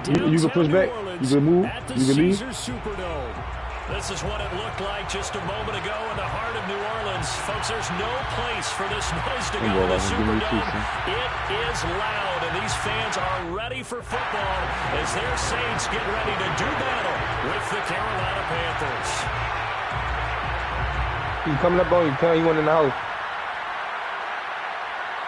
You can push back. You can move. You can leave. Superdome. This is what it looked like just a moment ago in the heart of New Orleans. Folks, there's no place for this noise to go in the Superdome. It is loud, and these fans are ready for football as their Saints get ready to do battle with the Carolina Panthers. He's coming up on you. Tell you went in the house.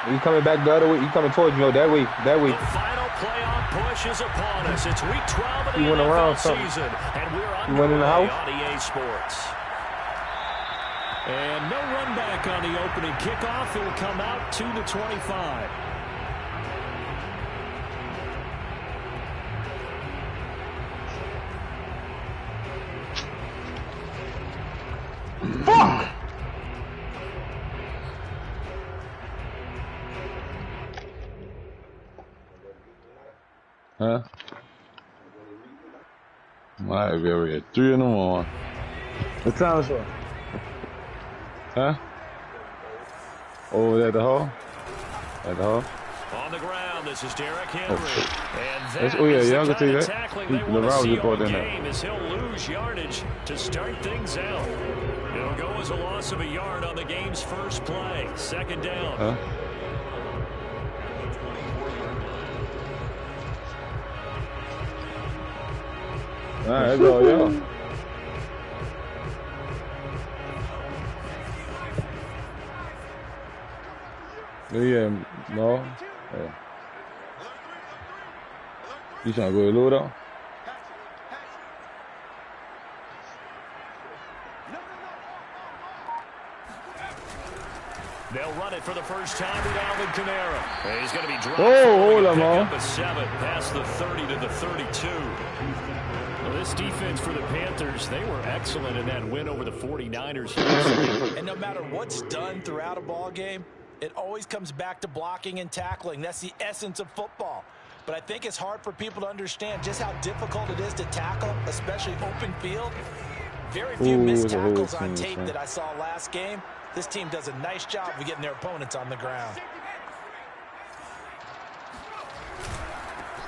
He's coming back the other way. He's coming towards you. That way. That way. The final playoff push is upon us. It's week 12 of the he went NFL around season, and we're went in the house on EA Sports. And no run back on the opening kickoff. It will come out to the 25. Fuck! Huh? Might be over at 3 in the morning. What time is it? Huh? Over at the hall? At the hall? On the ground, this is Derrick Henry. Oh yeah, y'all can see that. The route just brought in there. As he'll lose yardage to start things out. It'll go as a loss of a yard on the game's first play. Second down. Huh? All right, that's all y'all. Yeah, no. Oh. You trying to go to Ludo? They'll run it for the first time with Alvin Kamara. He's going to be dropped. Oh, hold on, man. Up a 7 past the 30 to the 32. Well, this defense for the Panthers, they were excellent in that win over the 49ers. And no matter what's done throughout a ball game, it always comes back to blocking and tackling. That's the essence of football. But I think it's hard for people to understand just how difficult it is to tackle, especially open field. Very few missed tackles on tape that I saw last game. This team does a nice job of getting their opponents on the ground.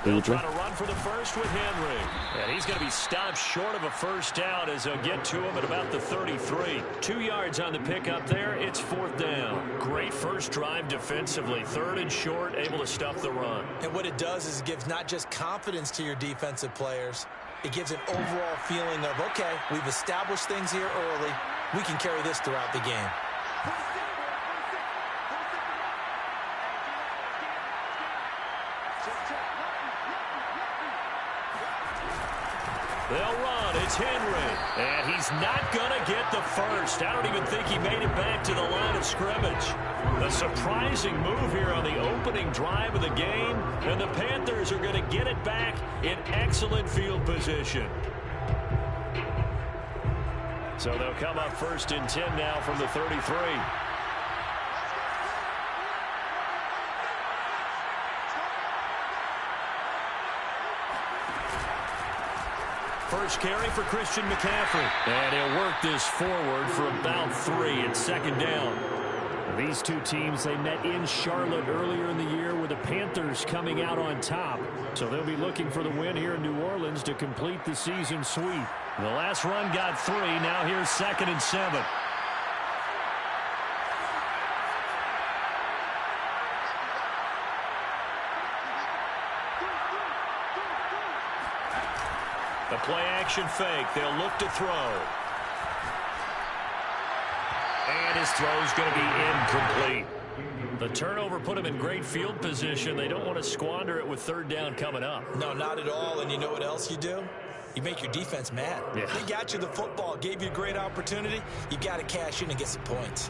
They'll try to run for the first with Henry. And he's going to be stopped short of a first down as they'll get to him at about the 33. 2 yards on the pickup there. It's 4th down. Great first drive defensively. 3rd and short, able to stuff the run. And what it does is it gives not just confidence to your defensive players. It gives an overall feeling of, okay, we've established things here early. We can carry this throughout the game. They'll run. It's Henry. And he's not going to get the first. I don't even think he made it back to the line of scrimmage. A surprising move here on the opening drive of the game. And the Panthers are going to get it back in excellent field position. So they'll come up 1st and 10 now from the 33. First carry for Christian McCaffrey. And he'll work this forward for about 3 and 2nd down. These two teams, they met in Charlotte earlier in the year with the Panthers coming out on top. So they'll be looking for the win here in New Orleans to complete the season sweep. The last run got 3. Now here's 2nd and 7. The play-action fake. They'll look to throw. And his throw's going to be incomplete. The turnover put him in great field position. They don't want to squander it with 3rd down coming up. No, not at all. And you know what else you do? You make your defense mad. Yeah. They got you the football, gave you a great opportunity. You got to cash in and get some points.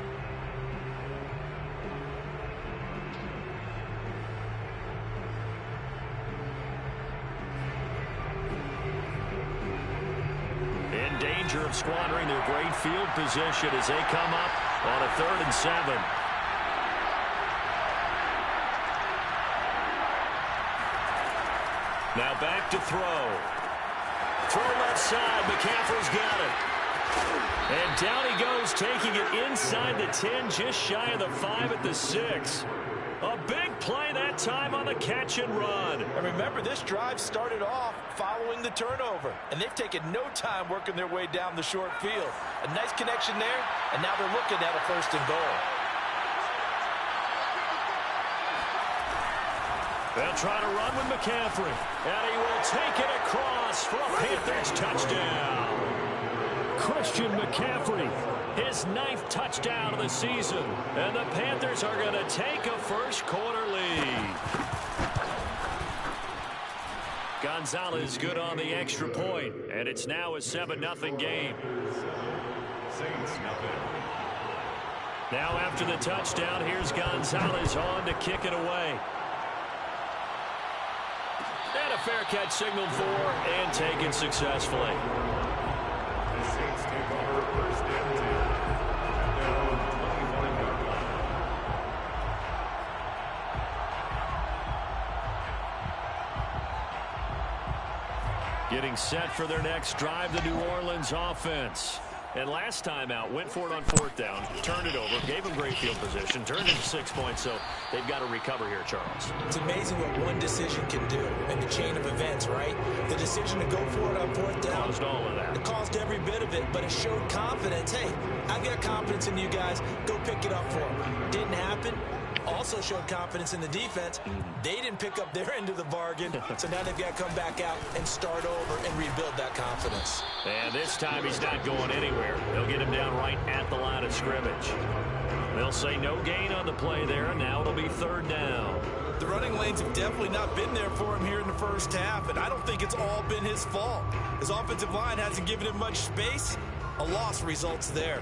In danger of squandering their great field position as they come up on a 3rd and 7. Now back to throw. Throw left side. McCaffrey's got it. And down he goes, taking it inside the 10, just shy of the 5 at the 6. A big play that time on the catch and run. And remember, this drive started off following the turnover, and they've taken no time working their way down the short field. A nice connection there, and now they're looking at a 1st and goal. They'll try to run with McCaffrey, and he will take it across for a Panthers touchdown. Christian McCaffrey, his 9th touchdown of the season, and the Panthers are going to take a first-quarter lead. Gonzalez good on the extra point, and it's now a 7-0 game. Now after the touchdown, here's Gonzalez on to kick it away. And a fair catch signaled for and taken successfully. The Saints take over 1st and 10. Getting set for their next drive, the New Orleans offense. And last time out, went for it on 4th down, turned it over, gave them great field position, turned it to 6 points, so they've got to recover here, Charles. It's amazing what one decision can do in the chain of events, right? The decision to go for it on 4th down. Caused all of that. It caused every bit of it, but it showed confidence. Hey, I've got confidence in you guys. Go pick it up for them. Didn't happen. Also showed confidence in the defense. They didn't pick up their end of the bargain, so now they've got to come back out and start over and rebuild that confidence. And this time he's not going anywhere. They'll get him down right at the line of scrimmage. They'll say no gain on the play there, and now it'll be 3rd down. The running lanes have definitely not been there for him here in the first half, and I don't think it's all been his fault. His offensive line hasn't given him much space. A loss results there.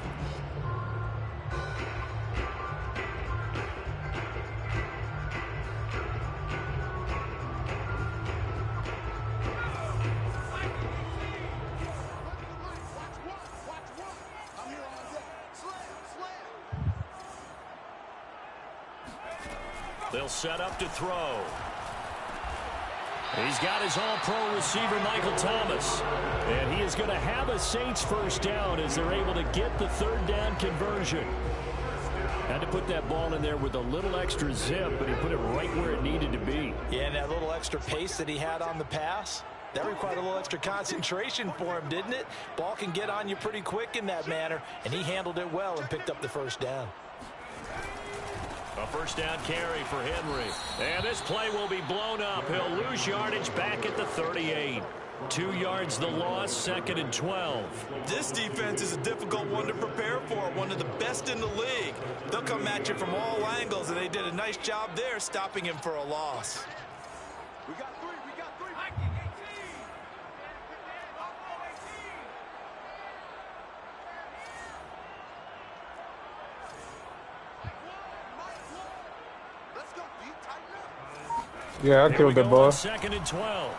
They'll set up to throw. He's got his all-pro receiver, Michael Thomas. And he is going to have a Saints 1st down as they're able to get the 3rd down conversion. Had to put that ball in there with a little extra zip, but he put it right where it needed to be. Yeah, and that little extra pace that he had on the pass, that required a little extra concentration for him, didn't it? Ball can get on you pretty quick in that manner, and he handled it well and picked up the 1st down. A 1st down carry for Henry. And this play will be blown up. He'll lose yardage back at the 38. 2 yards the loss, 2nd and 12. This defense is a difficult one to prepare for, one of the best in the league. They'll come at you from all angles, and they did a nice job there stopping him for a loss. We got 3. Yeah, I killed that ball. 2nd and 12.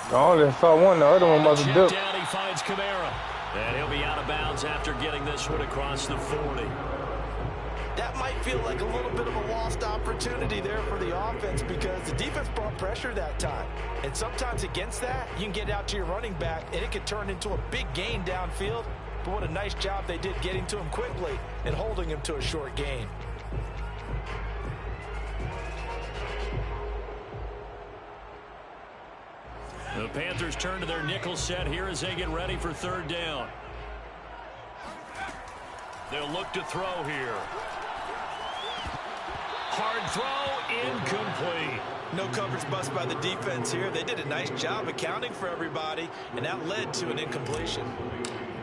I only saw one. The other one must have dipped. Down, he finds Kamara. And he'll be out of bounds after getting this one across the 40. That might feel like a little bit of a lost opportunity there for the offense because the defense brought pressure that time. And sometimes against that, you can get out to your running back, and it can turn into a big gain downfield. But what a nice job they did getting to him quickly and holding him to a short gain. The Panthers turn to their nickel set here as they get ready for 3rd down. They'll look to throw here. Hard throw, incomplete. No coverage bust by the defense here. They did a nice job accounting for everybody, and that led to an incompletion.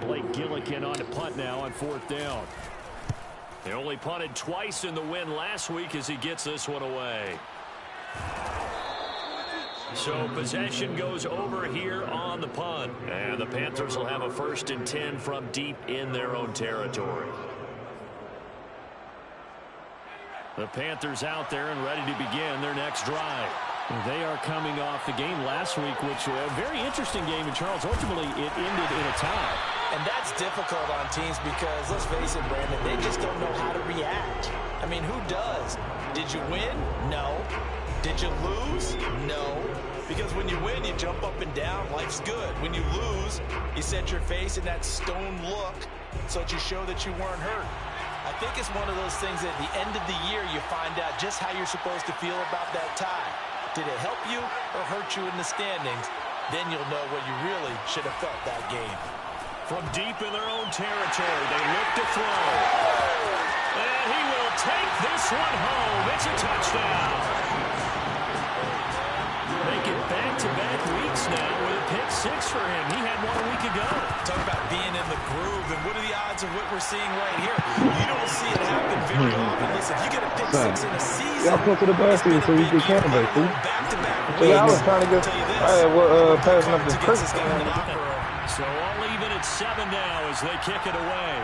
Blake Gillikin on to punt now on 4th down. They only punted twice in the win last week as he gets this one away. So possession goes over here on the punt. And the Panthers will have a 1st and 10 from deep in their own territory. The Panthers out there and ready to begin their next drive. They are coming off the game last week, which was a very interesting game. And Charles, ultimately, it ended in a tie. And that's difficult on teams because, let's face it, Brandon, they just don't know how to react. I mean, who does? Did you win? No. Did you lose? No. Because when you win, you jump up and down. Life's good. When you lose, you set your face in that stone look so that you show that you weren't hurt. I think it's one of those things that at the end of the year you find out just how you're supposed to feel about that tie. Did it help you or hurt you in the standings? Then you'll know what you really should have felt that game. From deep in their own territory, they look to throw. And he will take this one home. It's a touchdown. Make it back-to-back weeks now with a pick six for him. He had one a week ago. Talk about being in the groove, and what are the odds of what we're seeing right here? You don't see it happen very often. Listen, if you get a pick six in a season, y'all come to the bus season so you can candidate, fool. Back-to-back Yeah, I was trying to get passing up the creek. So all even at 7 now as they kick it away.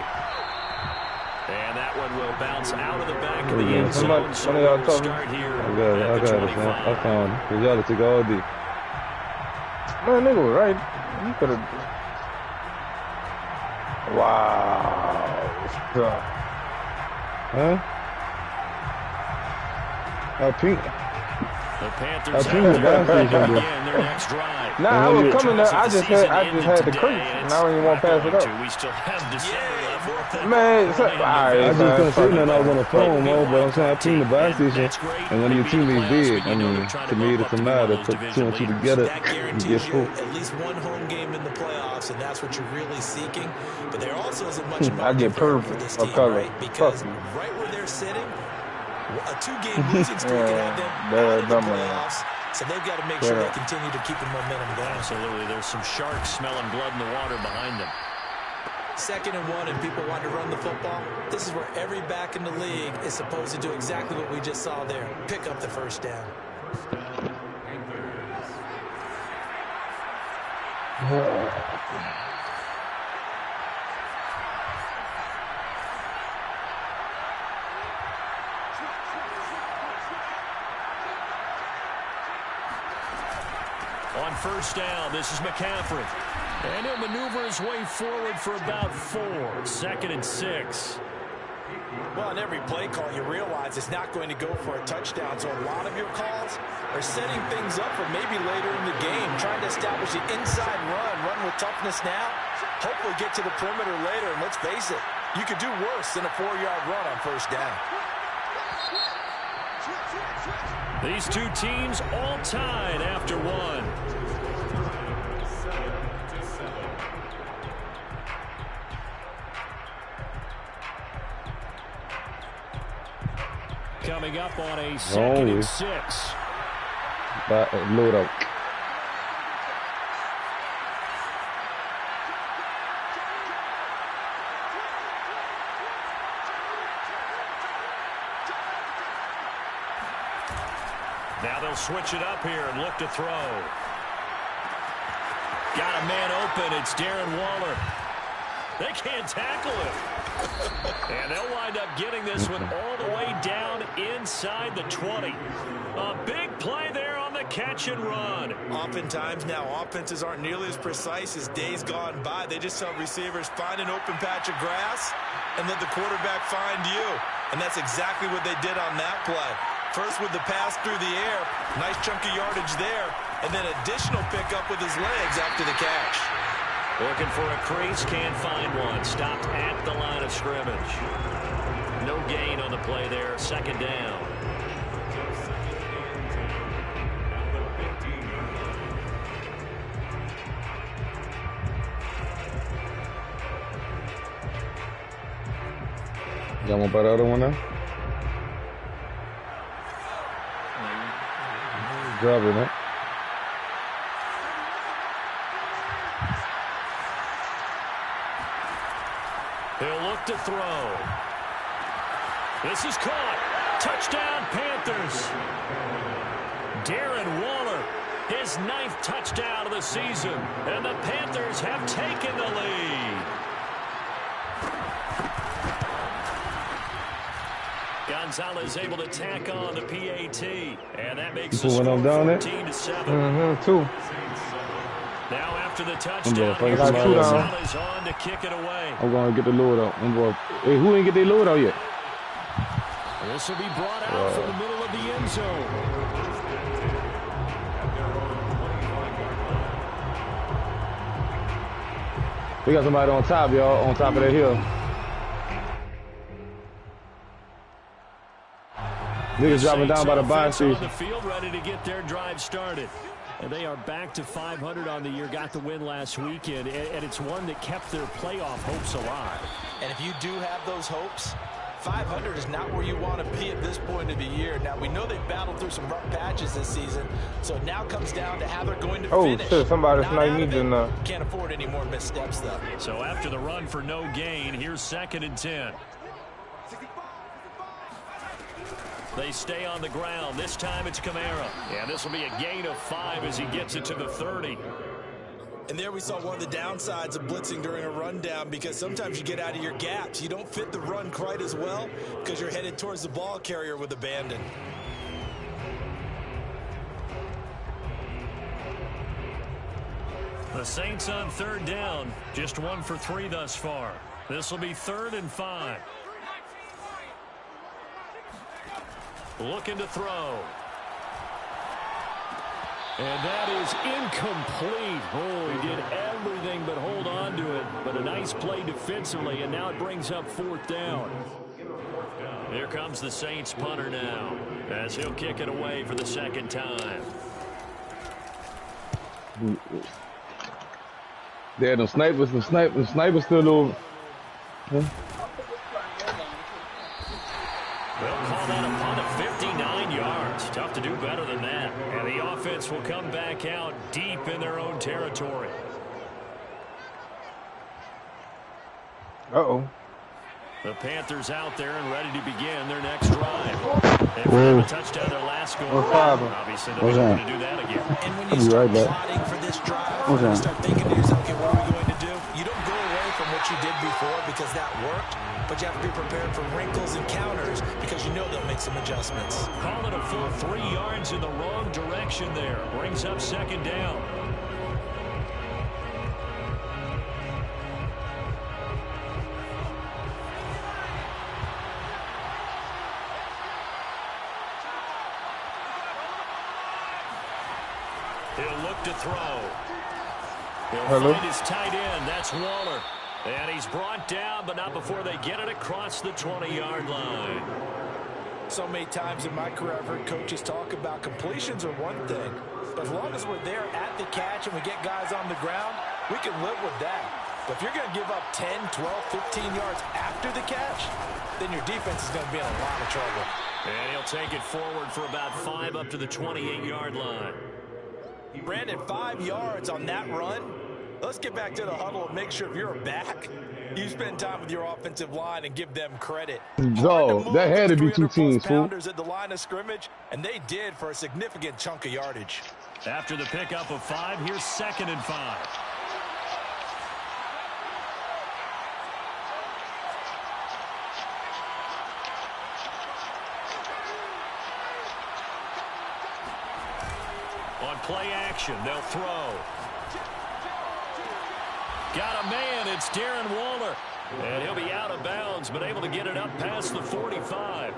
And that one will bounce out of the back of the end zone. So we'll start here I got it, man. I found it. Cause y'all took all day. Man, nigga was right. You could have. Wow. Huh? I pink. The Panthers I pink the gas station, bro. their next drive. Nah, I was coming there. I just had the creek, and I don't even want to pass it up. We still have December left. Man, all I right, just couldn't see nothing. I was on the phone, man. But I'm saying I pinged the gas station, and one of your teammates did. I mean, tomatoes, put two and two together, That you guarantees get you full. at least one home game in the playoffs, and that's what you're really seeking. But there also isn't much I get purple for this or team, color. right? Because Fuck you. right where they're sitting, a 2-game losing streak can have them they're out of the dumb, man. playoffs. So they've got to make sure they continue to keep the momentum going. Absolutely. There's some sharks smelling blood in the water behind them. 2nd and 1, and people want to run the football. This is where every back in the league is supposed to do exactly what we just saw there. Pick up the first down. On first down, this is McCaffrey. And he'll maneuver his way forward for about 4. 2nd and 6. Well, in every play call, you realize it's not going to go for a touchdown. So a lot of your calls are setting things up for maybe later in the game, trying to establish the inside run with toughness now. Hopefully get to the perimeter later. And let's face it, you could do worse than a 4-yard run on first down. These two teams all tied after 1. Coming up on a 2nd and 6. Load out. Now they'll switch it up here and look to throw. Got a man open. It's Darren Waller. They can't tackle him. And they'll wind up getting this one all the way down inside the 20. A big play there on the catch and run. Oftentimes now, offenses aren't nearly as precise as days gone by. They just tell receivers, find an open patch of grass and let the quarterback find you. And that's exactly what they did on that play. First with the pass through the air, nice chunk of yardage there, and then additional pickup with his legs after the catch. Looking for a crease, can't find one. Stopped at the line of scrimmage. No gain on the play there. 2nd down. Y'all want to buy the other one now? Drop it, man. He'll look to throw. This is caught. Touchdown, Panthers. Darren Waller, his 9th touchdown of the season. And the Panthers have taken the lead. Gonzalez able to tack on the PAT. And that makes the score 14-7. 2. Now after the touchdown, here's Gonzalez on to kick it away. I'm going to get the load out. Hey, who ain't get their load out yet? This will be brought out from the middle of the end zone. We got somebody on top, y'all, on top of that hill. Niggas dropping down by the buy station. The field ready to get their drive started. And they are back to 500 on the year. Got the win last weekend, and it's one that kept their playoff hopes alive. And if you do have those hopes, 500 is not where you want to be at this point of the year. Now, we know they've battled through some rough patches this season, so it now comes down to how they're going to finish. Oh, shit, somebody's not needing Can't afford any more missteps, though. So after the run for no gain, here's 2nd and 10. They stay on the ground. This time it's Kamara. Yeah, this will be a gain of 5 as he gets it to the 30. And there we saw one of the downsides of blitzing during a rundown, because sometimes you get out of your gaps. You don't fit the run quite as well because you're headed towards the ball carrier with abandon. The Saints on 3rd down. Just 1 for 3 thus far. This will be 3rd and 5. Looking to throw. And that is incomplete. Oh, he did everything but hold on to it. But a nice play defensively, and now it brings up 4th down. Here comes the Saints punter now, as he'll kick it away for the 2nd time. There, the snipers still over. Huh? They'll call that a punt of 59 yards. Tough to do better than that. And the offense will come back out deep in their own territory. Uh-oh. The Panthers out there and ready to begin their next drive. They've had a touchdown their last go around. Obviously, they're going to do that again. And when you start plotting for this drive, you start thinking to yourself, okay, what are we going to do? You don't go away from what you did before because that worked. But you have to be prepared for wrinkles and counters because you know they'll make some adjustments. Call it a full 3 yards in the wrong direction there. Brings up 2nd down. He'll look to throw. He'll find his tight end. That's Waller. And he's brought down, but not before they get it across the 20-yard line. So many times in my career, I've heard coaches talk about completions are one thing. But as long as we're there at the catch and we get guys on the ground, we can live with that. But if you're going to give up 10, 12, 15 yards after the catch, then your defense is going to be in a lot of trouble. And he'll take it forward for about 5 up to the 28-yard line. Brandon, 5 yards on that run. Let's get back to the huddle and make sure if you're back, you spend time with your offensive line and give them credit. Yo, that had to be 2 teams, fool. At the line of scrimmage, and they did for a significant chunk of yardage. After the pickup of 5, here's 2nd and 5. On play action, they'll throw. Got a man, it's Darren Waller. And he'll be out of bounds, but able to get it up past the 45.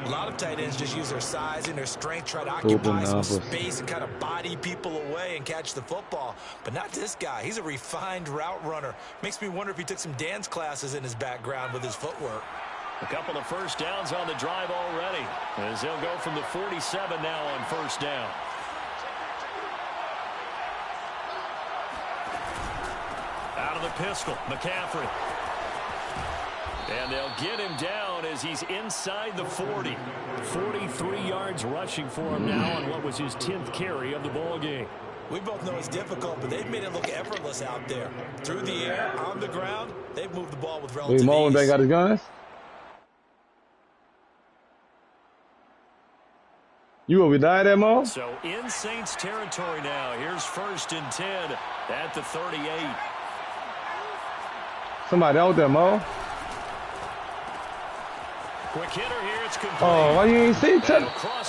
A lot of tight ends just use their size and their strength, try to occupy some space and kind of body people away and catch the football. But not this guy. He's a refined route runner. Makes me wonder if he took some dance classes in his background with his footwork. A couple of 1st downs on the drive already, as they'll go from the 47 now on 1st down. Out of the pistol, McCaffrey. And they'll get him down as he's inside the 40. 43 yards rushing for him now on what was his 10th carry of the ball game. We both know it's difficult, but they've made it look effortless out there. Through the air, on the ground, they've moved the ball with relative ease. Marlon back got his guns? You over die there, Mo? So in Saints territory now. Here's 1st and 10 at the 38. Somebody out there, Mo. Quick hitter here, it's complete. Oh, why you ain't see it?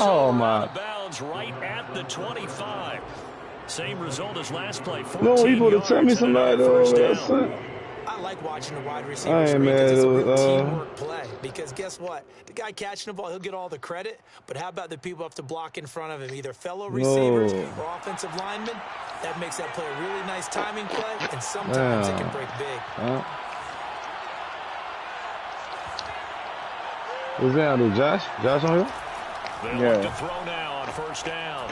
Oh, my. Bounds right at the 25. Same result as last play. No, you would have tell me somebody though. I like watching the wide receivers because it's a real teamwork play. Because guess what? The guy catching the ball, he'll get all the credit. But how about the people who have to block in front of him, either fellow receivers or offensive linemen? That makes that play a really nice timing play, and sometimes it can break big. Who's that? Josh? Josh on here? They look to throw now on first down.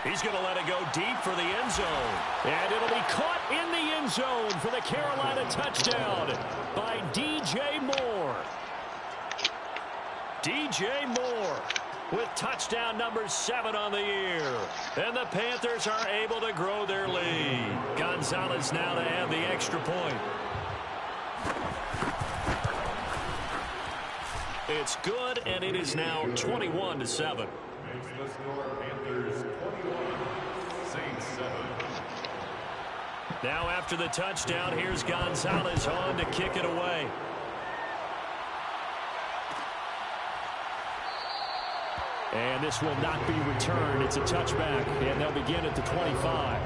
He's going to let it go deep for the end zone. And it'll be caught in the end zone for the Carolina touchdown by DJ Moore. DJ Moore with touchdown number 7 on the year. And the Panthers are able to grow their lead. Gonzalez now to add the extra point. It's good, and it is now 21-7. Makes the score Panthers 21, Saints 7. Now after the touchdown, here's Gonzalez on to kick it away. And this will not be returned. It's a touchback, and they'll begin at the 25.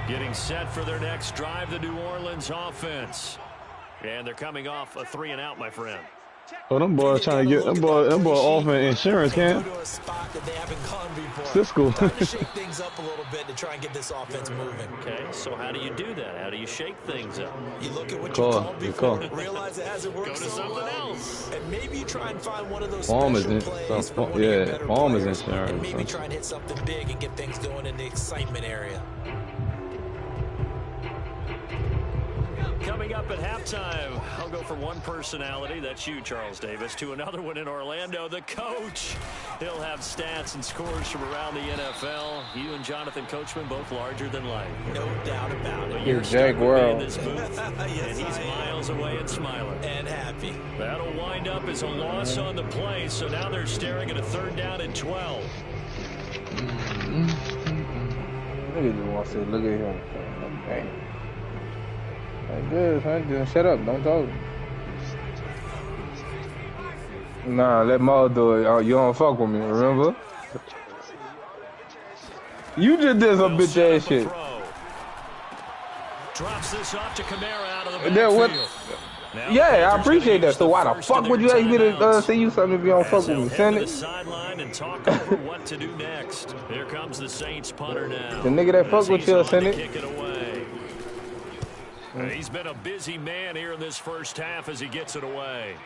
Getting set for their next drive, the New Orleans offense. And they're coming off a 3-and-out, my friend. Oh, them boys trying to get them boy offering insurance, can't? Cisco. Time to shake things up a little bit to try and get this offense moving. Okay, so how do you do that? How do you shake things up? You look at what you called before, realize it hasn't worked so well, else. and maybe you try and find one of those Farmers special plays for one of your better farmers players, insurance. and maybe try and hit something big and get things going in the excitement area. Coming up at halftime, I'll go from one personality, that's you, Charles Davis, to another one in Orlando, the coach. He'll have stats and scores from around the NFL. You and Jonathan Coachman both larger than life. No doubt about it. Here's Jake World. Yes, and he's miles away and smiling. And happy. That'll wind up as a loss on the play, so now they're staring at a 3rd down and 12. Look at you, look at him. Okay. That's good, son. Just shut up. Don't talk. Nah, let Maul do it. You don't fuck with me, remember? You just did some bitch ass shit. Drops this off to Kamara out of the backfield. Yeah, I appreciate that. So why the fuck would you ask me to say you something if you don't fuck with me? Send it. Sideline and talk over what to do next. Here comes the Saints punter now. The nigga that fuck with you, send it. Kick it away. He's been a busy man here in this first half as he gets it away.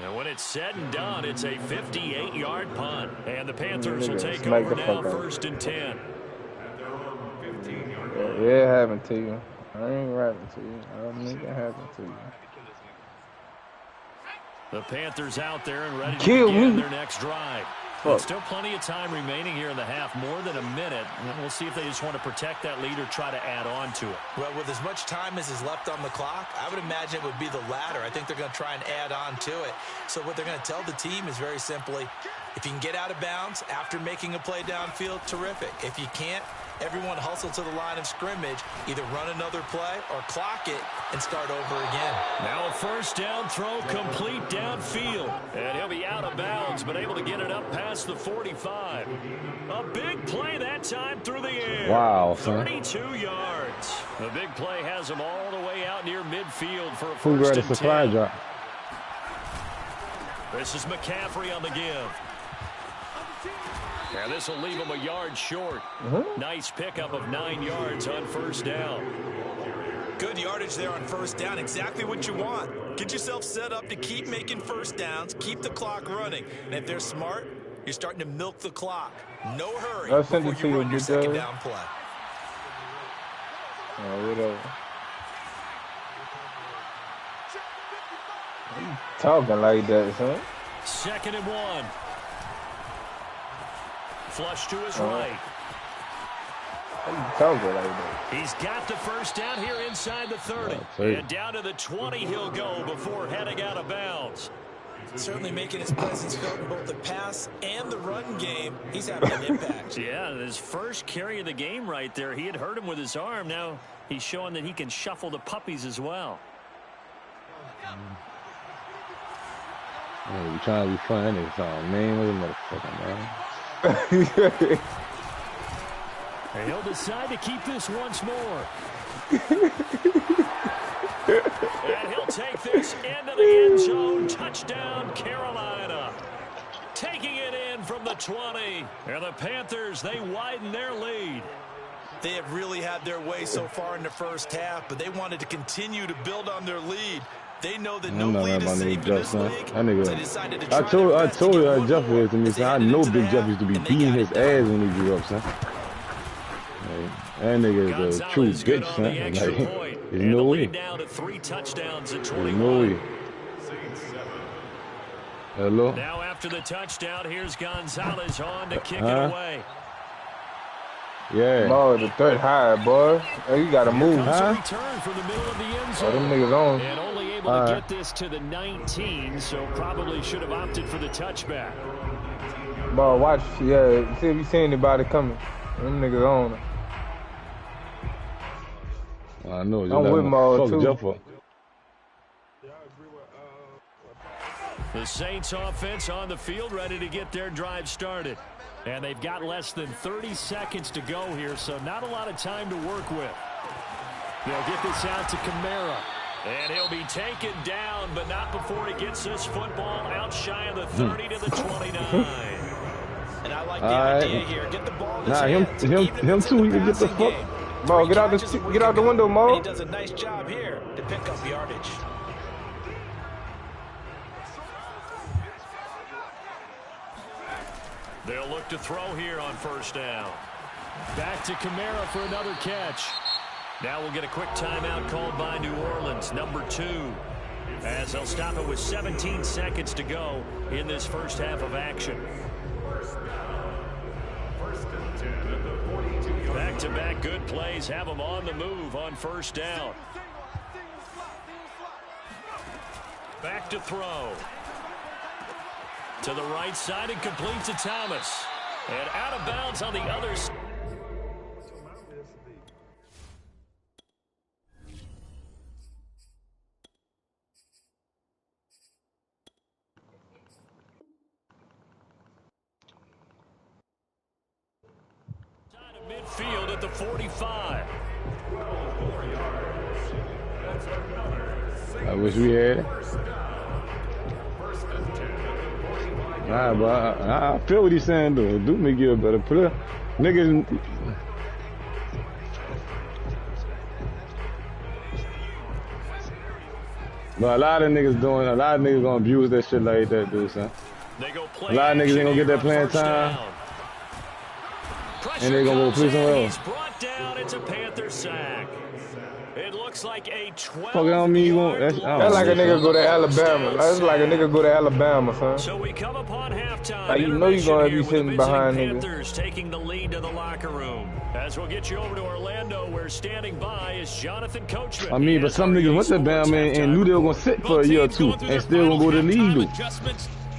And when it's said and done, it's a 58-yard punt. And the Panthers will take over now, 1st and 10. Yeah, it happened to you. I ain't rapping to you. I don't think it happened to you. The Panthers out there and ready to begin their next drive. Fuck. Still plenty of time remaining here in the half, more than a minute. We'll see if they just want to protect that lead or try to add on to it. Well, with as much time as is left on the clock, I would imagine it would be the latter. I think they're going to try and add on to it. So what they're going to tell the team is very simply, if you can get out of bounds after making a play downfield, terrific. If you can't, everyone hustle to the line of scrimmage, either run another play or clock it and start over again. Now a 1st down throw complete downfield. And he'll be out of bounds, but able to get it up past the 45. A big play that time through the air. Wow, 32 yards. The big play has him all the way out near midfield for a 1st Who got a and supply 10. drop? This is McCaffrey on the give. And this will leave him a yard short. Nice pickup of 9 yards on 1st down. Good yardage there on 1st down. Exactly what you want. Get yourself set up to keep making 1st downs. Keep the clock running. And if they're smart, you're starting to milk the clock. No hurry before you run your 2nd down play. Oh, whatever. You talking like that, son? 2nd and 1. Flush to his right. How you talking like that? He's got the 1st down here inside the 30. And down to the 20 he'll go before heading out of bounds. Certainly making his presence felt in both the pass and the run game. He's having an impact. Yeah, his first carry of the game right there. He had hurt him with his arm. Now he's showing that he can shuffle the puppies as well. Yeah, you trying to be funny. That nigga sound mean with a motherfucker, man. And he'll decide to keep this once more. And he'll take this into the end zone. Touchdown, Carolina. Taking it in from the 20. And the Panthers, they widen their lead. They have really had their way so far in the first half, but they wanted to continue to build on their lead. They know that no lead is safe in this league, so they decided to try their best to get one more Jeff is to me, son. I know Big Jeff used to be beating his ass when he grew up, son. That nigga is a true bitch, son. Like, there's no way. There's no way. Hello? Now after the touchdown, here's Gonzalez on to kick it away. Yeah. No, the third high, boy. Hey, you got to move, huh? Return from the middle of the end zone. Oh, them niggas on. And only able to get this to the 19, so probably should have opted for the touchback. Bro, watch. Yeah, see if you see anybody coming. Them niggas on. I know. I'm with Mo, too. Jumper. The Saints offense on the field, ready to get their drive started. And they've got less than 30 seconds to go here, so not a lot of time to work with. They'll get this out to Kamara. And he'll be taken down, but not before he gets this football out shy of the 30 to the 29. And I like the idea here. Get the ball in his hands. Him too, he can get the fuck. Mo, get out the window, Mo. He does a nice job here to pick up yardage. They'll look to throw here on first down. Back to Kamara for another catch. Now we'll get a quick timeout called by New Orleans, number 2. As they'll stop it with 17 seconds to go in this first half of action. Back-to-back good plays have them on the move on first down. Back to throw. To the right side and complete to Thomas. And out of bounds on the other side. Midfield at the 45. I wish we had it. Nah, but I feel what he's saying, though. Do make you a better player. Niggas. But a lot of niggas gonna abuse that shit like that, dude, son. A lot of niggas ain't gonna get that playing time. And they gonna go play somewhere else. Brought down. It's a Panther sack. It looks like a 12. Fuck, I don't mean you won't. That's like a nigga go to Alabama. That's like a nigga go to Alabama, son. So we come upon halftime. Like, you know you're gonna be sitting behind Panthers taking the lead to the locker room. As we'll get you over to Orlando, where standing by is Jonathan Coachman. I mean, but some niggas went to Bama and knew they were gonna sit for a year or two and still gonna go to the league, dude.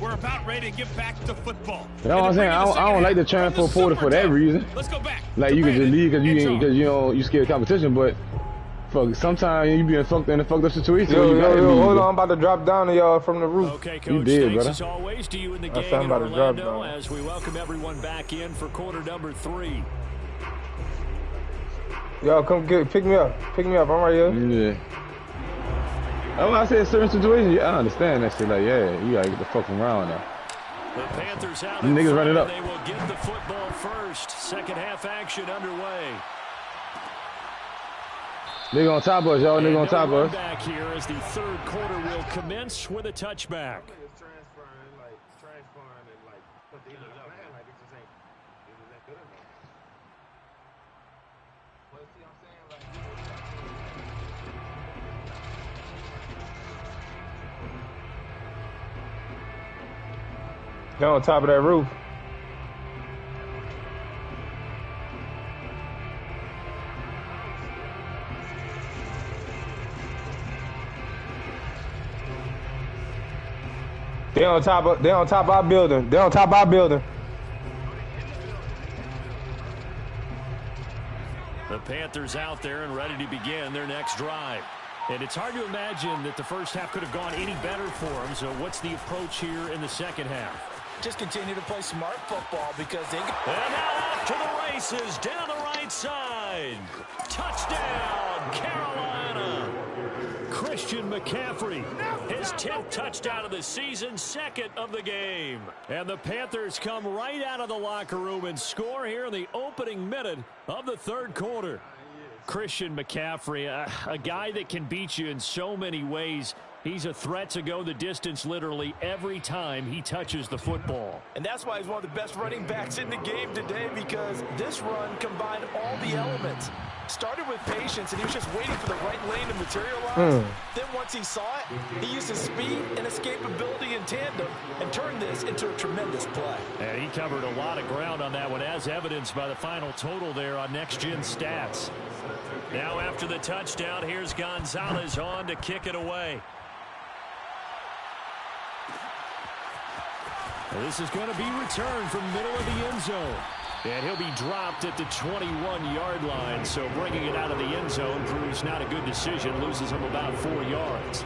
We're about ready to get back to football. You know what I'm saying? I don't like the transfer portal for that reason. Let's go back. Like, you can just leave because you scared of competition, but fuck, sometimes you be in a fucked up situation. Yo, hold on, I'm about to drop down to y'all from the roof. Okay, Coach, you did, brother. As always, to you and the gang in Orlando as we welcome everyone back in for quarter number 3. Y'all come pick me up. Pick me up. I'm right here. Yeah. When I say certain situations, yeah, I understand that shit. Like, yeah, you gotta get the fuck around now. The Panthers out. Niggas run it up. They will get the football first. Second half action underway. Nigga on top of us, y'all. Nigga on top of us. Back here as the third quarter will commence with a touchback. They're on top of that roof. They're on top of our building. They're on top of our building. The Panthers out there and ready to begin their next drive. And it's hard to imagine that the first half could have gone any better for them. So what's the approach here in the second half? Just continue to play smart football because they... And now off to the races down the right side. Touchdown, Carolina. Christian Christian McCaffrey. His 10th touchdown of the season, 2nd of the game. And the Panthers come right out of the locker room and score here in the opening minute of the 3rd quarter. Christian McCaffrey, a guy that can beat you in so many ways. He's a threat to go the distance literally every time he touches the football. And that's why he's one of the best running backs in the game today, because this run combined all the elements. Started with patience, and he was just waiting for the right lane to materialize. Then once he saw it, he used his speed and escapability in tandem and turned this into a tremendous play. And he covered a lot of ground on that one, as evidenced by the final total there on Next Gen Stats. Now after the touchdown, here's Gonzalez on to kick it away. This is going to be returned from middle of the end zone. And he'll be dropped at the 21-yard line. So bringing it out of the end zone proves not a good decision. Loses him about 4 yards.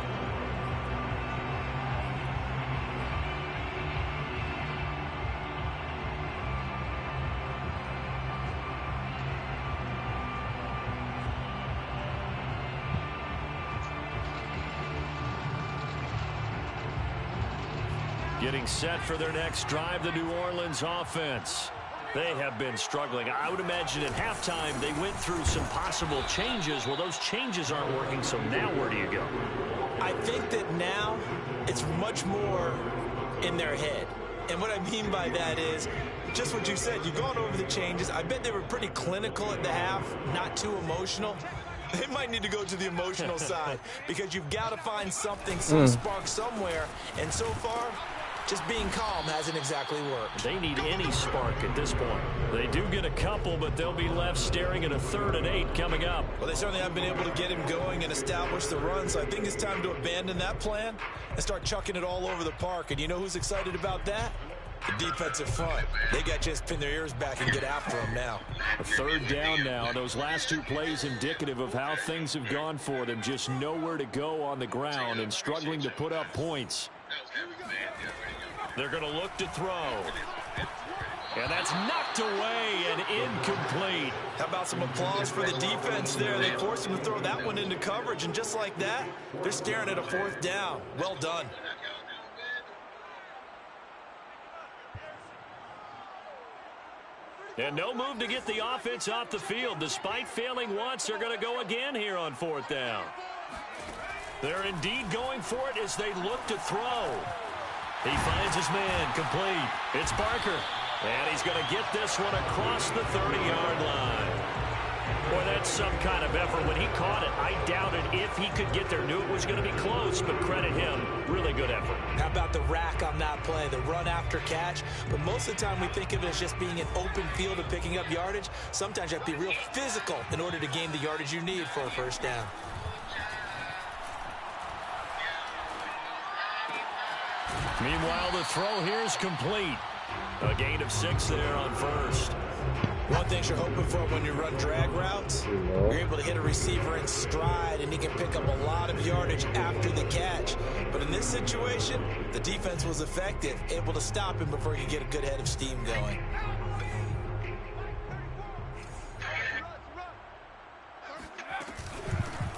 Getting set for their next drive, the New Orleans offense. They have been struggling. I would imagine at halftime they went through some possible changes. Well, those changes aren't working, so now where do you go? I think that now it's much more in their head. And what I mean by that is just what you said. You've gone over the changes. I bet they were pretty clinical at the half, not too emotional. They might need to go to the emotional side, because you've got to find something, some spark somewhere. And so far, just being calm hasn't exactly worked. They need any spark at this point. They do get a couple, but they'll be left staring at a 3rd and 8 coming up. Well, they certainly haven't been able to get him going and establish the run, so I think it's time to abandon that plan and start chucking it all over the park. And you know who's excited about that? The defensive front. They got just pin their ears back and get after him now. A 3rd down now. Those last 2 plays indicative of how things have gone for them. Just nowhere to go on the ground and struggling to put up points. They're going to look to throw. And that's knocked away and incomplete. How about some applause for the defense there? They forced him to throw that one into coverage, and just like that, they're staring at a 4th down. Well done. And no move to get the offense off the field. Despite failing once, they're going to go again here on 4th down. They're indeed going for it as they look to throw. He finds his man, complete. It's Barker. And he's going to get this one across the 30-yard line. Boy, that's some kind of effort. When he caught it, I doubted if he could get there. Knew it was going to be close, but credit him. Really good effort. How about the rack on that play, the run after catch? But most of the time we think of it as just being an open field and picking up yardage. Sometimes you have to be real physical in order to gain the yardage you need for a 1st down. Meanwhile, the throw here is complete. A gain of 6 there on 1st. One thing you're hoping for when you run drag routes, you're able to hit a receiver in stride, and he can pick up a lot of yardage after the catch. But in this situation, the defense was effective, able to stop him before he could get a good head of steam going.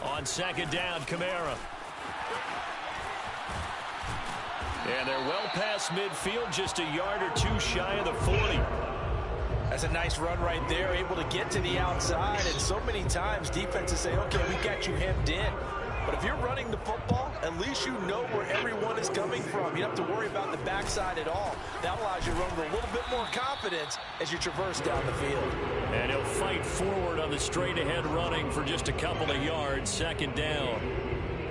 On 2nd down, Kamara. And they're well past midfield, just a yard or 2 shy of the 40. That's a nice run right there, able to get to the outside. And so many times defenses say, okay, we got you hemmed in. But if you're running the football, at least you know where everyone is coming from. You don't have to worry about the backside at all. That allows you to run with a little bit more confidence as you traverse down the field. And he'll fight forward on the straight-ahead running for just a couple of yards, 2nd down.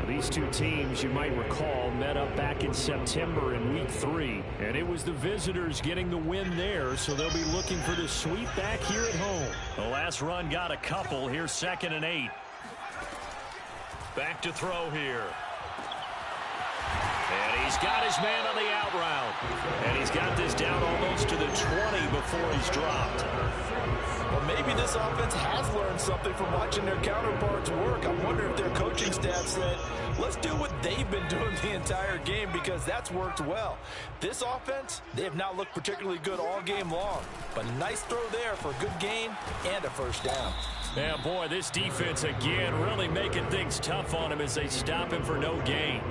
These two teams, you might recall, met up back in September in Week 3. And it was the visitors getting the win there, so they'll be looking for the sweep back here at home. The last run got a couple. Here's 2nd and 8. Back to throw here. And he's got his man on the out route. And he's got this down almost to the 20 before he's dropped. Or maybe this offense has learned something from watching their counterparts work. I wonder if their coaching staff said, let's do what they've been doing the entire game, because that's worked well. This offense, they have not looked particularly good all game long. But a nice throw there for a good gain and a first down. Yeah, boy, this defense again really making things tough on him as they stop him for no gain.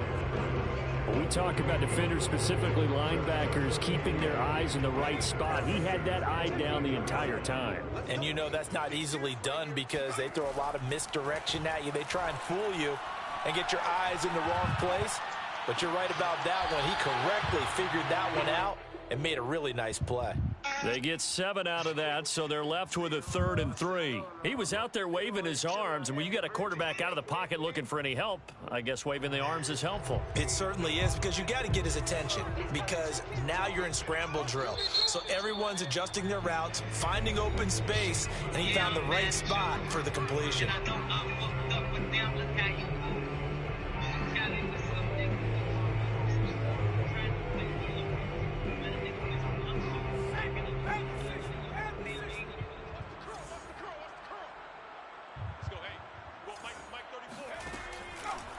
When we talk about defenders, specifically linebackers, keeping their eyes in the right spot, he had that eye down the entire time. And you know that's not easily done because they throw a lot of misdirection at you. They try and fool you and get your eyes in the wrong place. But you're right about that one. He correctly figured that one out and made a really nice play. They get 7 out of that, so they're left with a 3rd and 3. He was out there waving his arms, and when you got a quarterback out of the pocket looking for any help, I guess waving the arms is helpful. It certainly is, because you got to get his attention, because now you're in scramble drill. So everyone's adjusting their routes, finding open space, and he found the right spot for the completion.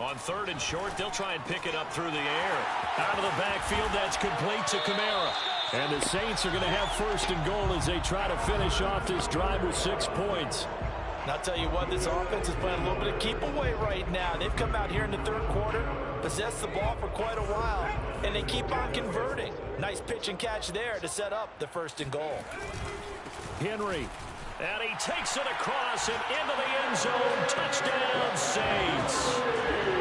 On 3rd and short, they'll try and pick it up through the air. Out of the backfield, that's complete to Kamara. And the Saints are going to have 1st and goal as they try to finish off this drive with 6 points. And I'll tell you what, this offense is playing a little bit of keep away right now. They've come out here in the 3rd quarter, possessed the ball for quite a while, and they keep on converting. Nice pitch and catch there to set up the 1st and goal. Henry. And he takes it across and into the end zone. Touchdown, Saints.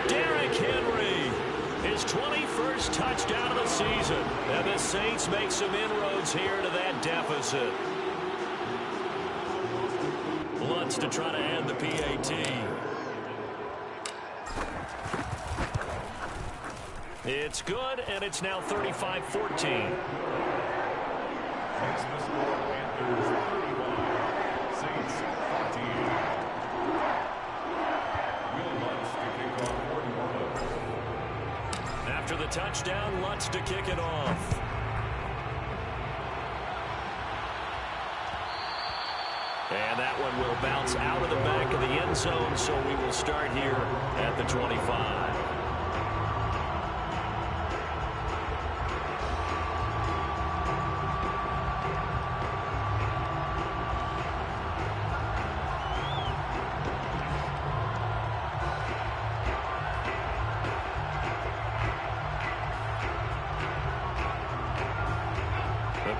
Derrick Henry, his 21st touchdown of the season. And the Saints make some inroads here to that deficit. Lutz to try to add the PAT. It's good, and it's now 35-14. After the touchdown, Lutz to kick it off. And that one will bounce out of the back of the end zone, so we will start here at the 25.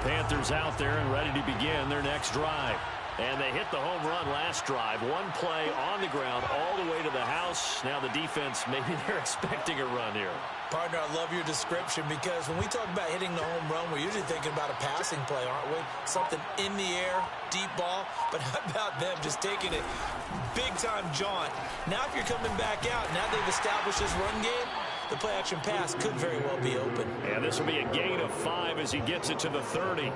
Panthers out there and ready to begin their next drive. And they hit the home run last drive. One play on the ground all the way to the house. Now the defense, maybe they're expecting a run here. Partner, I love your description, because when we talk about hitting the home run, we're usually thinking about a passing play, aren't we? Something in the air, deep ball. But how about them just taking it big-time jaunt? Now if you're coming back out, now they've established this run game, the play-action pass could very well be open. And this will be a gain of 5 as he gets it to the 30.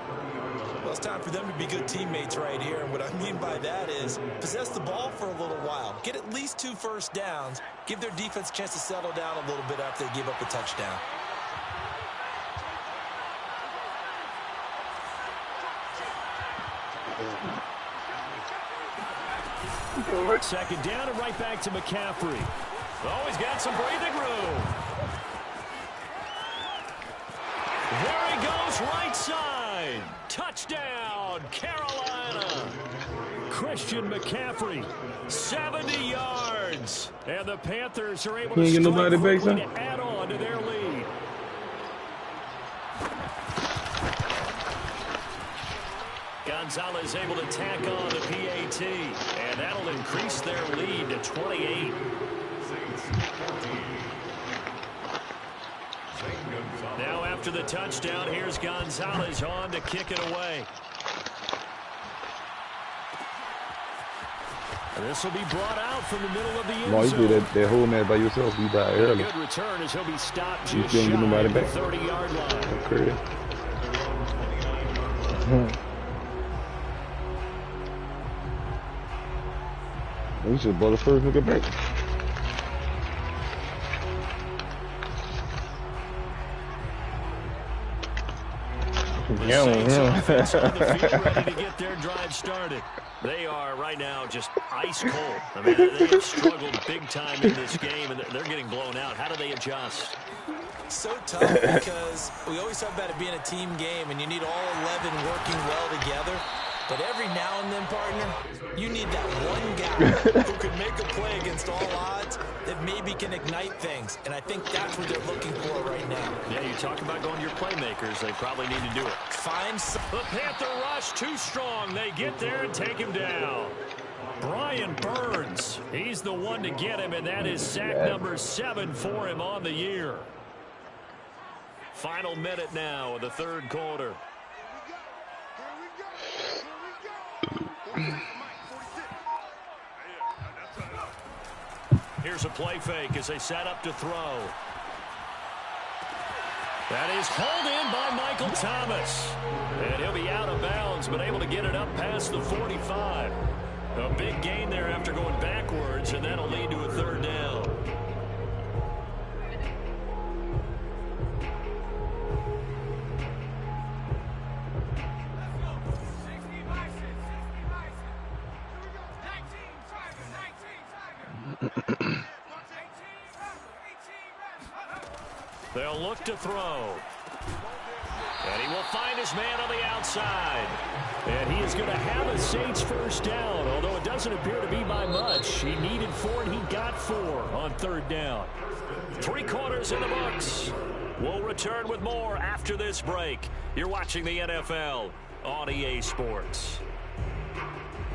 Well, it's time for them to be good teammates right here. And what I mean by that is possess the ball for a little while. Get at least 2 first downs. Give their defense a chance to settle down a little bit after they give up the touchdown. Second down and right back to McCaffrey. Oh, he's got some breathing room. There he goes, right side. Touchdown, Carolina. Christian McCaffrey, 70 yards. And the Panthers are able to strike quickly to add on to their lead. Gonzalez able to tack on the PAT. And that'll increase their lead to 28. Now after the touchdown, here's Gonzalez on to kick it away. This will be brought out from the middle of the end zone. You do that whole man by yourself. You die early. Good return as he'll be stopped just shy of the 30-yard line. Okay. We should bought the first nigga back. The Saints offense on the field ready to get their drive started. They are right now just ice cold. I mean, they have struggled big time in this game, and they're getting blown out. How do they adjust? So tough because we always talk about it being a team game, and you need all 11 working well together. But every now and then, partner, you need that one guy who can make a play against all odds that maybe can ignite things. And I think that's what they're looking for right now. Yeah, you talk about going to your playmakers. They probably need to do it. Find some. The Panther rush too strong. They get there and take him down. Brian Burns, he's the one to get him, and that is sack number 7 for him on the year. Final minute now of the third quarter. Here's a play fake as they set up to throw. That is hauled in by Michael Thomas. And he'll be out of bounds, but able to get it up past the 45. A big gain there after going backwards, and that'll lead to a third down. They'll look to throw. And he will find his man on the outside. And he is going to have a Saints first down, although it doesn't appear to be by much. He needed 4, and he got 4 on third down. 3 quarters in the books. We'll return with more after this break. You're watching the NFL on EA Sports.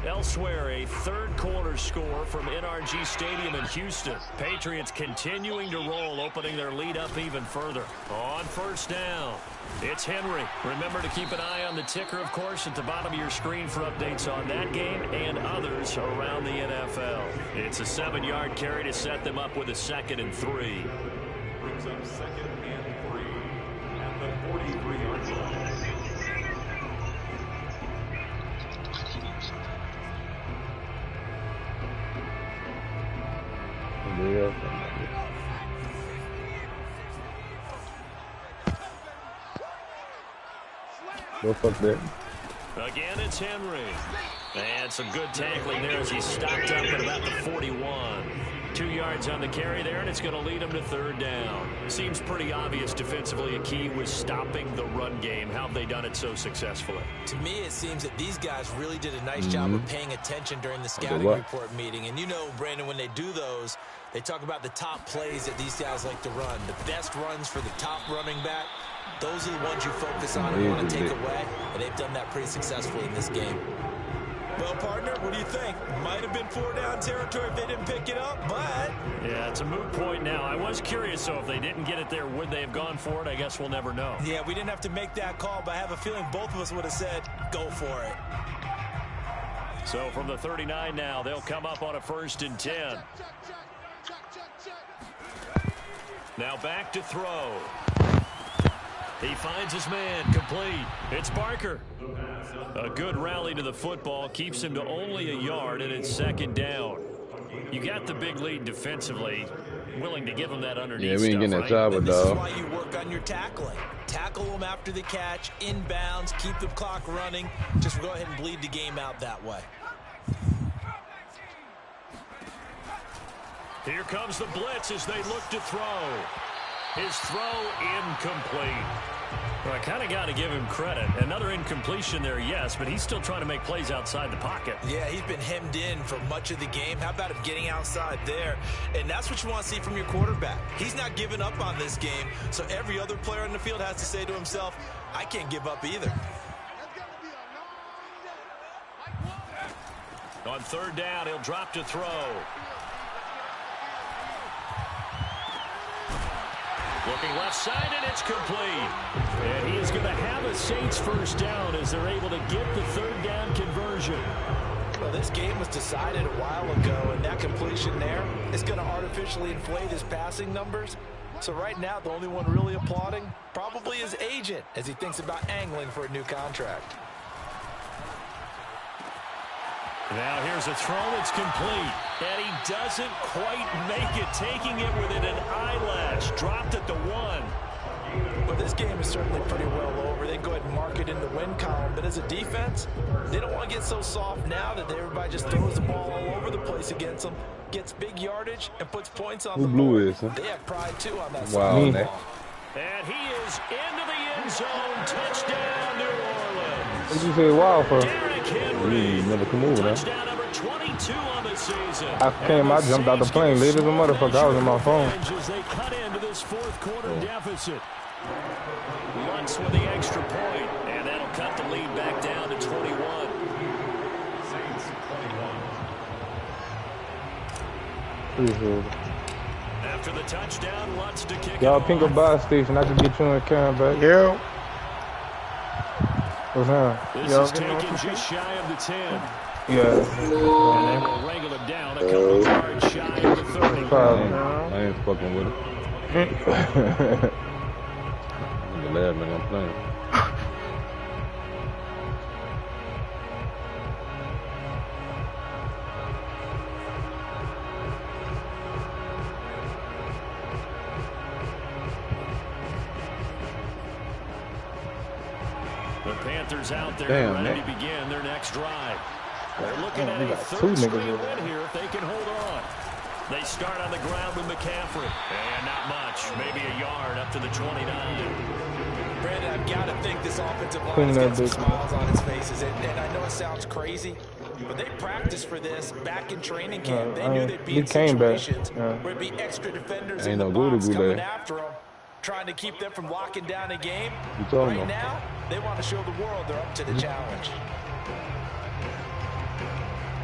Elsewhere, a third quarter score from NRG Stadium in Houston. Patriots continuing to roll, opening their lead up even further. On first down, it's Henry. Remember to keep an eye on the ticker, of course, at the bottom of your screen for updates on that game and others around the NFL. It's a 7-yard carry to set them up with a 2nd and 3. Brings up 2nd and 3 at the 43-yard line. Go fuck that. Again, it's Henry. And some good tackling there as he stopped up at about the 41. 2 yards on the carry there, and it's going to lead him to third down. Seems pretty obvious defensively a key was stopping the run game. How have they done it so successfully? To me, it seems that these guys really did a nice job of paying attention during the scouting report meeting. And you know, Brandon, when they do those, they talk about the top plays that these guys like to run. The best runs for the top running back, those are the ones you focus on and want to take away. And they've done that pretty successfully in this game. Well, partner, what do you think? Might have been 4-down territory if they didn't pick it up, but... Yeah, it's a moot point now. I was curious, so if they didn't get it there, would they have gone for it? I guess we'll never know. Yeah, we didn't have to make that call, but I have a feeling both of us would have said, go for it. So from the 39 now, they'll come up on a 1st and 10. Now back to throw. He finds his man, complete. It's Barker. A good rally to the football keeps him to only a yard, and it's 2nd down. You got the big lead defensively. Willing to give him that underneath we ain't getting that job, and this dog. is why you work on your tackling. Tackle them after the catch, inbounds, keep the clock running. Just go ahead and bleed the game out that way. Here comes the blitz as they look to throw. His throw incomplete. Well, I kind of got to give him credit. Another incompletion there, yes, but he's still trying to make plays outside the pocket. Yeah, he's been hemmed in for much of the game. How about him getting outside there? And that's what you want to see from your quarterback. He's not giving up on this game, so every other player on the field has to say to himself, I can't give up either. On third down, he'll drop to throw. Looking left side, and it's complete. And he is going to have a Saints first down as they're able to get the third down conversion. Well, this game was decided a while ago, and that completion there is going to artificially inflate his passing numbers. So right now, the only one really applauding probably his agent as he thinks about angling for a new contract. Now here's a throw that's complete. And he doesn't quite make it, taking it within an eyelash. Dropped at the 1. But this game is certainly pretty well over. They go ahead and mark it win column, but as a defense, they don't want to get so soft now that everybody just throws the ball all over the place against them, gets big yardage, and puts points on the board. They have pride, too, on that side of the ball. And he is into the end zone. Touchdown, New Orleans. What did you say wow for? Derrick Henry. Never come over, Touchdown number 22 on the season. I jumped out the plane late as a motherfucker. I was in my phone. As they cut into this fourth quarter deficit. Lutz with the extra point, and that'll cut the lead back down to 21. After the touchdown, Lutz to kick. Y'all pink a buy station. I can get you in the can back. Yeah. What's up? This is taken just shy of the 10. Yeah. And they will wrangle it down a couple of yards shy of the 30. I ain't fucking with it. I'm glad, man, I'm playing. The Panthers out there ready to begin their next drive. They're looking at a third straight win here if they can hold on. They start on the ground with McCaffrey. And not much, maybe a yard up to the 29. Brandon, I've got to think this offensive line has got some smiles on its faces. And I know it sounds crazy, but they practiced for this back in training camp. They knew they'd be in situations where it'd be extra defenders in the box coming after them, trying to keep them from locking down a game. Right now, they want to show the world they're up to the challenge.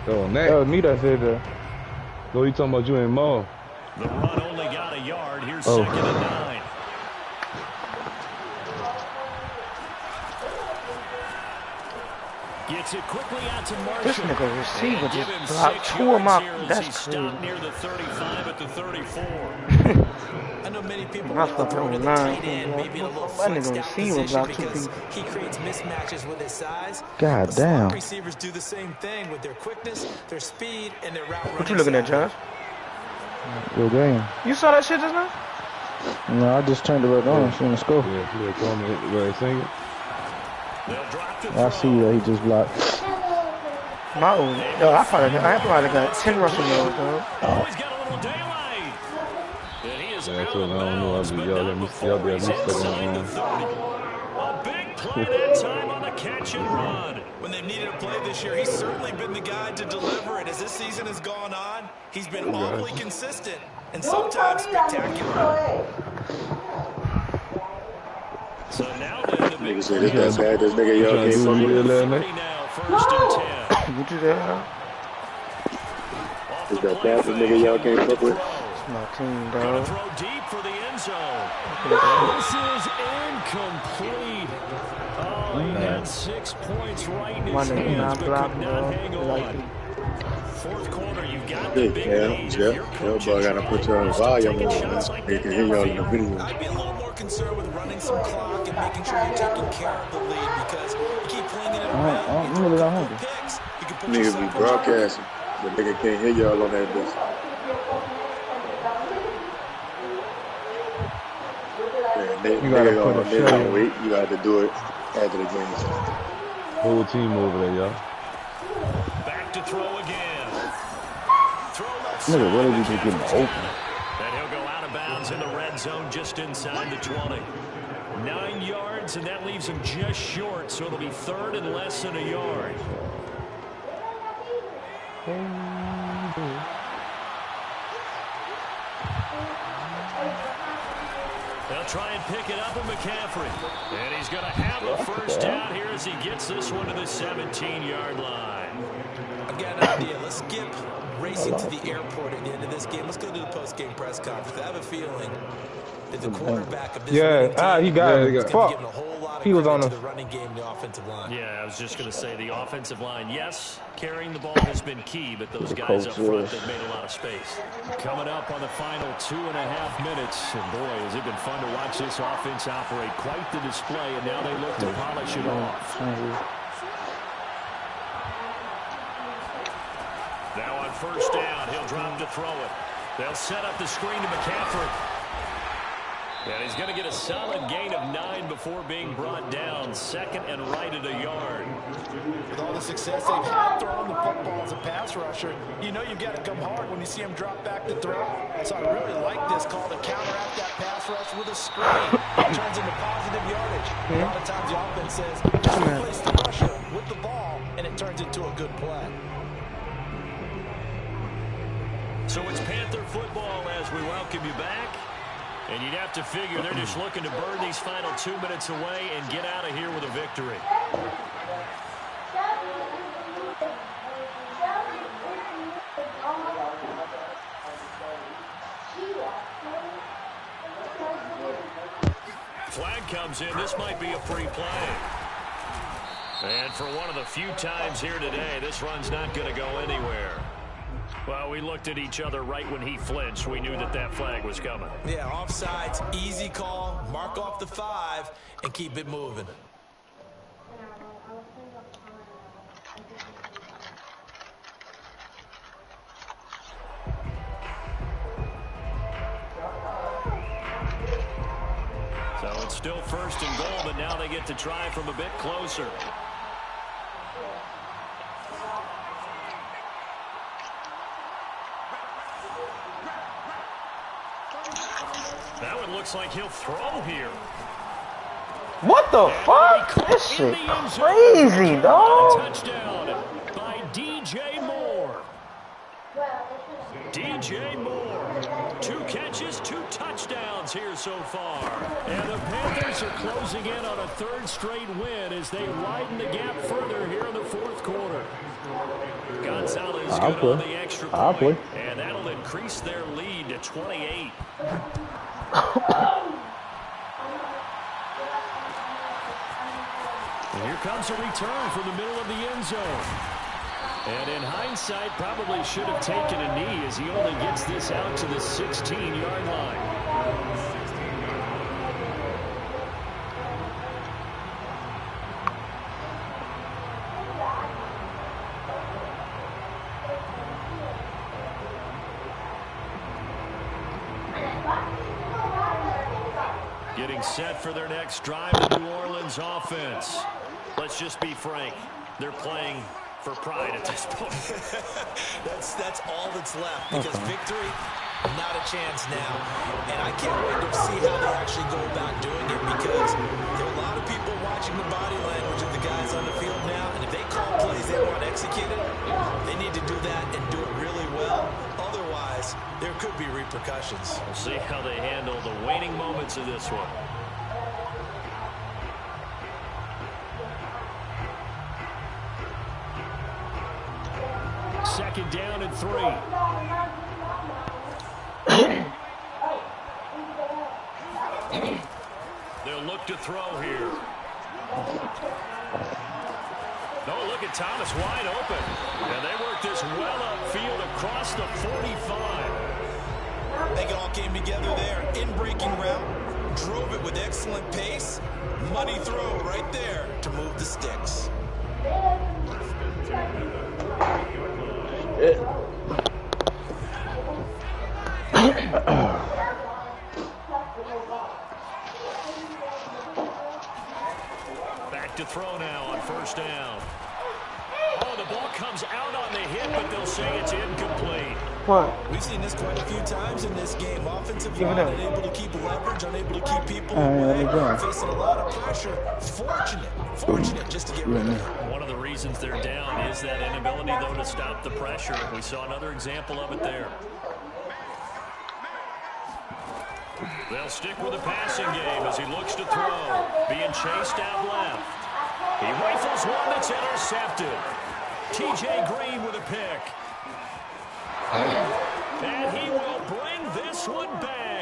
That was me that said that. No, you talking about you ain't Mo. The run only got a yard. Here's second and 9. Gets it quickly out to Marshall. This nigga receiver just blocked 2 of my. That's crazy. Near the 35 at the 34. I know many people want to throw to the tight end, maybe in a little flex scout position because he creates mismatches with his size. God damn. Receivers do the same thing with their quickness, their speed, and their route running. What you looking at, Josh? Good game. You saw that shit just now? No, I just turned it right on. She in the scope. Yeah, call me where I sing it. I see that he just blocked. My own. Yo, I probably got 10 rushing yards, though. He's got a little daylight. Yeah, so I don't know. Y'all be at least stuck on the A big play that time on the catch and run. When they've needed a play this year, he's certainly been the guy to deliver it. As this season has gone on, he's been awfully consistent and sometimes spectacular. So now the big say this bad. This nigga y'all can't fuck with. Now, first and 10. What you there? Is that bad? This nigga y'all can't fuck with. My team, dog. Gonna throw deep for the end zone. This is incomplete. Oh, he had 6 points right in his hands, but could not hang on. Fourth quarter, you've got the big lead. Yo, boy, I gotta put you on volume on this. They can hear y'all in the video. I'd be a little more concerned with running some clock and making sure you're taking care of the lead because you keep flinging it around. You really don't hold it. Niggas be broadcasting, but nigga can't hear y'all on that bitch. You gotta put a shit. Wait, you got to do it after the game. Whole team over there, y'all. Back to throw again. Nigga, what are we just getting open? And he'll go out of bounds in the red zone just inside the 20. 9 yards, and that leaves him just short, so it'll be third and less than a yard. They'll try and pick it up with McCaffrey. And he's going to have a first down here as he gets this one to the 17-yard line. I've got an idea. Let's skip racing to the airport at the end of this game. Let's go to the post-game press conference. I have a feeling that the quarterback of this he got it. Fuck. He was on the running game, the offensive line. Yeah, I was just going to say the offensive line. Yes, carrying the ball has been key, but those guys up front, they've made a lot of space. Coming up on the final 2.5 minutes, and boy, has it been fun to watch this offense operate. Quite the display, and now they look to polish it off. Now on first down, he'll drop to throw it. They'll set up the screen to McCaffrey. And he's going to get a solid gain of 9 before being brought down. Second and right at a yard. With all the success they've had throwing the football as a pass rusher, you know you've got to come hard when you see him drop back to throw. So I really like this call to counteract that pass rush with a screen. It turns into positive yardage. A lot of times the offense says, just replace the rusher with the ball, and it turns into a good play. So it's Panther football as we welcome you back. And you'd have to figure they're just looking to burn these final 2 minutes away and get out of here with a victory. Flag comes in. This might be a free play. And for one of the few times here today, this run's not going to go anywhere. Well, we looked at each other right when he flinched. We knew that that flag was coming. Yeah, offsides, easy call, mark off the 5, and keep it moving. So it's still first and goal, but now they get to try from a bit closer. That one looks like he'll throw here. What the fuck? This shit crazy, dog. Touchdown by DJ Moore. DJ Moore. 2 catches, 2 touchdowns here so far. And the Panthers are closing in on a 3rd straight win as they widen the gap further here in the 4th quarter. Gonzalez good on the extra point, and that'll increase their lead to 28. And here comes a return from the middle of the end zone. And in hindsight, probably should have taken a knee as he only gets this out to the 16-yard line. Getting set for their next drive, the New Orleans offense. Let's just be frank. They're playing for pride at this point. that's all that's left, because victory, not a chance now. And I can't wait to see how they actually go about doing it, because there are a lot of people watching the body language of the guys on the field now, and if they call plays they want executed, they need to do that and do it really well. Otherwise, there could be repercussions. We'll see how they handle the waning moments of this one. Second down and 3. They'll look to throw here. No, look at Thomas wide open. And they work this well upfield across the 45. I think it all came together there. In-breaking route, drove it with excellent pace. Money throw right there to move the sticks. Back to throw now on first down. Oh, the ball comes out on the hit, but they'll say it's incomplete. What? We've seen this quite a few times in this game. Offensive line unable to keep leverage, unable to keep people away, facing a lot of pressure. Fortunate just to get rid of it. One of the reasons they're down is that inability, though, to stop the pressure. We saw another example of it there. They'll stick with the passing game as he looks to throw. Being chased out left. He rifles one that's intercepted. T.J. Green with a pick. And he will bring this one back.